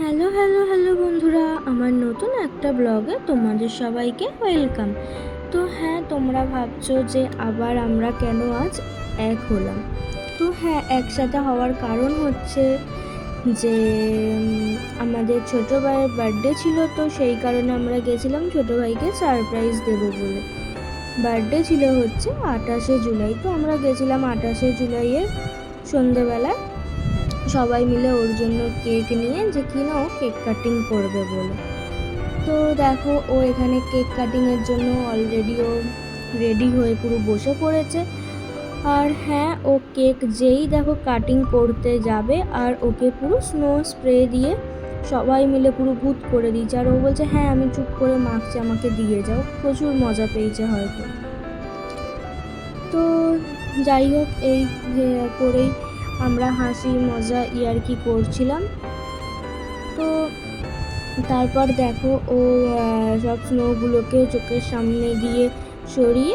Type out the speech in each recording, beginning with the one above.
Hello hello hello বন্ধুরা, আমার নতুন একটা ব্লগে তোমাদের সবাইকে ওয়েলকাম। তো হ্যাঁ, তোমরা ভাবছো যে আবার আমরা কেন আজ এক হলাম। তো হ্যাঁ, একসাথে হওয়ার কারণ হচ্ছে যে আমাদের ছোটো ভাইয়ের বার্থডে ছিল, তো সেই কারণে আমরা গেছিলাম ছোটো ভাইকে সারপ্রাইজ দেবো বলে। বার্থডে ছিল হচ্ছে 28শে জুলাই, তো আমরা গেছিলাম 28শে জুলাইয়ের সন্ধেবেলায় সবাই মিলে ওর জন্য কেক নিয়ে, যে কিনা ও কেক কাটিং করবে বলে। তো দেখো, ও এখানে কেক কাটিংয়ের জন্য অলরেডি ও রেডি হয়ে পুরো বসে পড়েছে। আর হ্যাঁ, ও কেক যেই দেখো কাটিং করতে যাবে আর ওকে পুরো স্নো স্প্রে দিয়ে সবাই মিলে পুরো ভূত করে দিয়েছে। আর ও বলছে হ্যাঁ আমি চুপ করে মাখছি, আমাকে দিয়ে যাও। প্রচুর মজা পেয়েছে হয়তো। তো যাই হোক, এই করেই আমরা হাসি মজা ইয়ার্কি করছিলাম। তো তারপর দেখো, ও সব স্নোগুলোকে চোখের সামনে দিয়ে সরিয়ে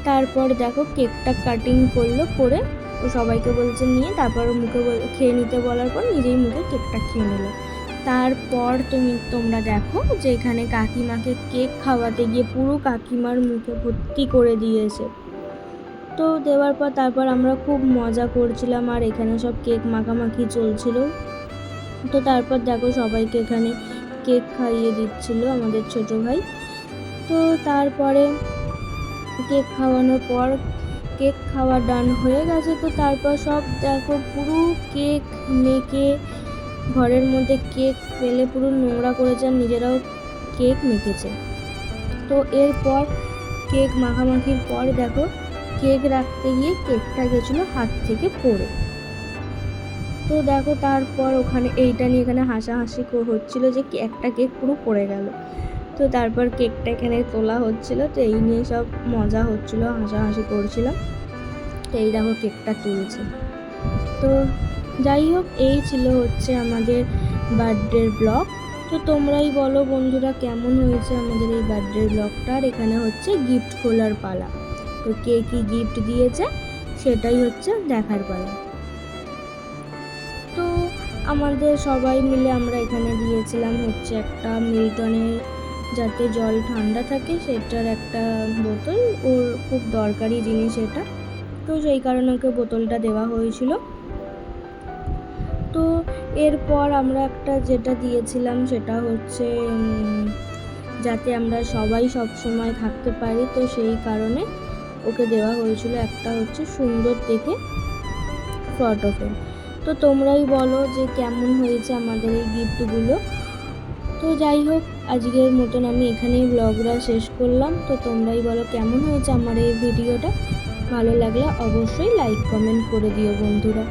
তারপর দেখো কেকটা কাটিং করলো, করে ও সবাইকে বলছে নিয়ে, তারপর মুখে খেয়ে নিতে বলার পর নিজেই মুখে কেকটা খেয়ে নিল। তারপর তোমরা দেখো যে এখানে কাকিমাকে কেক খাওয়াতে গিয়ে পুরো কাকিমার মুখে ভর্তি করে দিয়েছে। তো দেওয়ার পর তারপর আমরা খুব মজা করছিলাম আর এখানে সব কেক মাখামাখি চলছিল। তো তারপর দেখো সবাইকে এখানে কেক খাইয়ে দিচ্ছিল আমাদের ছোটো ভাই। তো তারপরে কেক খাওয়ানোর পর কেক খাওয়া ডান হয়ে গেছে। তো তারপর সব দেখো পুরো কেক মেখে ঘরের মধ্যে কেক ফেলে পুরো নোংরা করেছে আর নিজেরাও কেক মেখেছে। তো এরপর কেক মাখামাখির পর দেখো কেক রাখতে গিয়ে কেকটা গেছিলো হাত থেকে পড়ে। তো দেখো তারপর ওখানে এইটা নিয়ে এখানে হাসাহাসি হচ্ছিলো যে একটা কেক পুরো পড়ে গেল। তো তারপর কেকটা এখানে তোলা হচ্ছিল, তো এই নিয়ে সব মজা হচ্ছিলো, হাসাহাসি করছিলাম। তো এই দেখো কেকটা তুলছে। তো যাই হোক, এই ছিল হচ্ছে আমাদের বার্থডের ব্লগ। তো তোমরাই বলো বন্ধুরা কেমন হয়েছে আমাদের এই বার্থডের ব্লগটা। আর এখানে হচ্ছে গিফট খোলার পালা। তো কে কী গিফট দিয়েছে সেটাই হচ্ছে দেখার পালা। তো আমাদের সবাই মিলে আমরা এখানে দিয়েছিলাম হচ্ছে একটা মিল্টনের, যাতে জল ঠান্ডা থাকে সেটার একটা বোতল। ওর খুব দরকারি জিনিস এটা, তো সেই কারণে ওকে বোতলটা দেওয়া হয়েছিল। তো এরপর আমরা একটা যেটা দিয়েছিলাম সেটা হচ্ছে যাতে আমরা সবাই সব সময় থাকতে পারি, তো সেই কারণে ওকে দেওয়া হয়েছিল একটা হচ্ছে সুন্দর দেখে ফটো ফ্রেম। তো তোমরাই বলো যে কেমন হয়েছে আমাদের এই গিফটগুলো। তো যাই হোক, আজকের মতন আমি এখানেই ব্লগটা শেষ করলাম। তো তোমরাই বলো কেমন হয়েছে আমার এই ভিডিওটা। ভালো লাগলে অবশ্যই লাইক কমেন্ট করে দিও বন্ধুরা।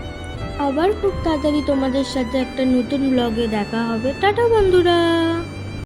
আবার খুব তাড়াতাড়ি তোমাদের সাথে একটা নতুন ব্লগে দেখা হবে। টাটা বন্ধুরা।